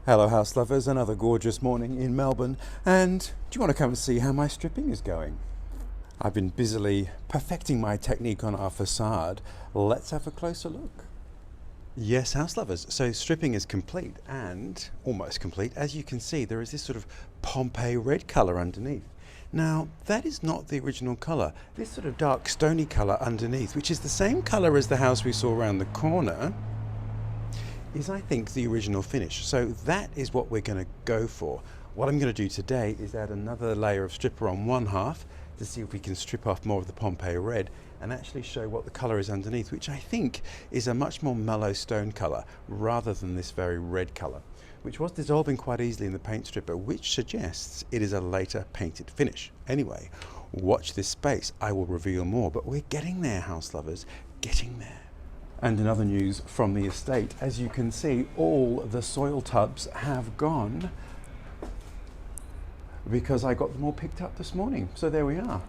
Hello house lovers, another gorgeous morning in Melbourne, and do you want to come and see how my stripping is going? I've been busily perfecting my technique on our facade. Let's have a closer look. Yes, house lovers, so stripping is complete and almost complete. As you can see, there is this sort of Pompeii red colour underneath. Now, that is not the original colour. This sort of dark stony colour underneath, which is the same colour as the house we saw around the corner, is I think the original finish. So that is what we're going to go for. What I'm going to do today is add another layer of stripper on one half to see if we can strip off more of the Pompeii red and actually show what the colour is underneath, which I think is a much more mellow stone colour rather than this very red colour, which was dissolving quite easily in the paint stripper, which suggests it is a later painted finish. Anyway, watch this space. I will reveal more, but we're getting there, house lovers, getting there. And in other news from the estate, as you can see, all the soil tubs have gone because I got them all picked up this morning. So there we are.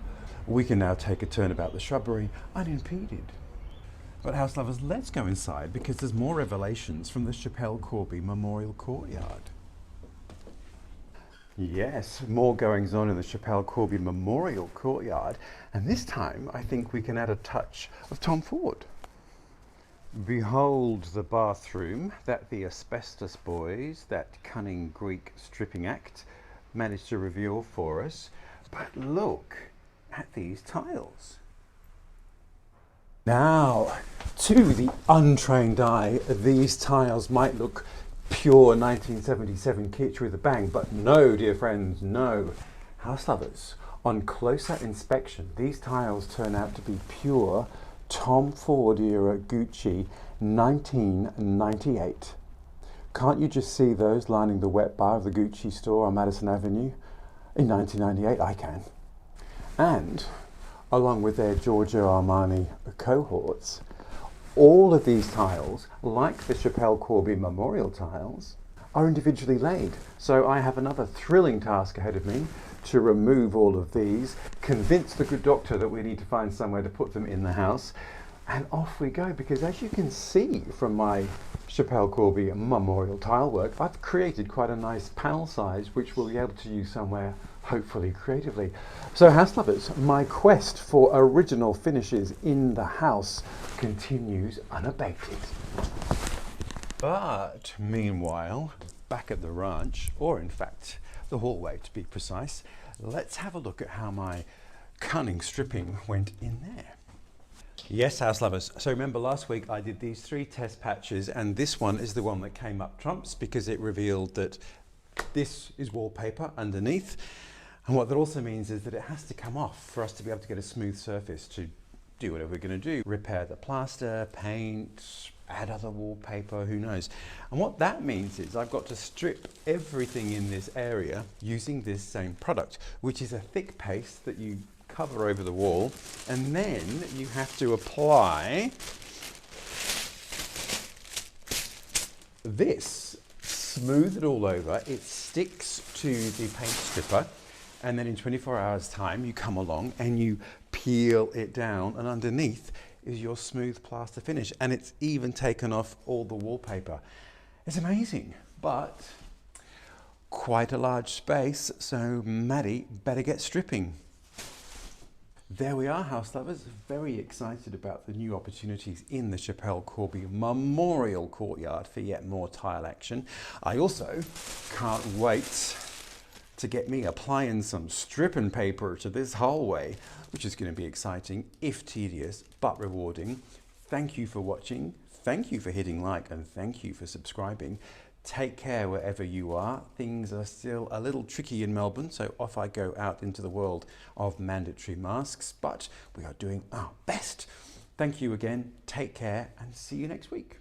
We can now take a turn about the shrubbery unimpeded. But house lovers, let's go inside because there's more revelations from the Schapelle Corby Memorial Courtyard. Yes, more goings on in the Schapelle Corby Memorial Courtyard, and this time I think we can add a touch of Tom Ford. Behold the bathroom that the asbestos boys, that cunning Greek stripping act, managed to reveal for us. But look at these tiles. Now, to the untrained eye, these tiles might look pure 1977 kitsch with a bang, but no, dear friends, no. House lovers, on closer inspection, these tiles turn out to be pure Tom Ford era Gucci 1998. Can't you just see those lining the wet bar of the Gucci store on Madison Avenue? In 1998, I can. And along with their Giorgio Armani cohorts, all of these tiles, like the Schapelle Corby Memorial tiles, are individually laid. So I have another thrilling task ahead of me to remove all of these, convince the good doctor that we need to find somewhere to put them in the house, and off we go. Because as you can see from my Schapelle Corby Memorial tile work, I've created quite a nice panel size which we'll be able to use somewhere, hopefully creatively. So house lovers, my quest for original finishes in the house continues unabated. But meanwhile, back at the ranch, or in fact the hallway to be precise, let's have a look at how my cunning stripping went in there. Yes, house lovers, so remember last week I did these 3 test patches, and this one is the one that came up trumps because it revealed that this is wallpaper underneath, and what that also means is that it has to come off for us to be able to get a smooth surface to do whatever we're going to do. Repair the plaster, paint, add other wallpaper, who knows. And what that means is I've got to strip everything in this area using this same product, which is a thick paste that you cover over the wall, and then you have to apply this, smooth it all over, it sticks to the paint stripper, and then in 24 hours time you come along and you peel it down, and underneath is your smooth plaster finish, and it's even taken off all the wallpaper. It's amazing, but quite a large space, so Maddie better get stripping. There we are, house lovers, very excited about the new opportunities in the Schapelle Corby Memorial Courtyard for yet more tile action. I also can't wait to get me applying some stripping paper to this hallway, which is going to be exciting, if tedious, but rewarding. Thank you for watching, thank you for hitting like, and thank you for subscribing. Take care wherever you are. Things are still a little tricky in Melbourne, so off I go out into the world of mandatory masks, but we are doing our best. Thank you again, take care, and see you next week.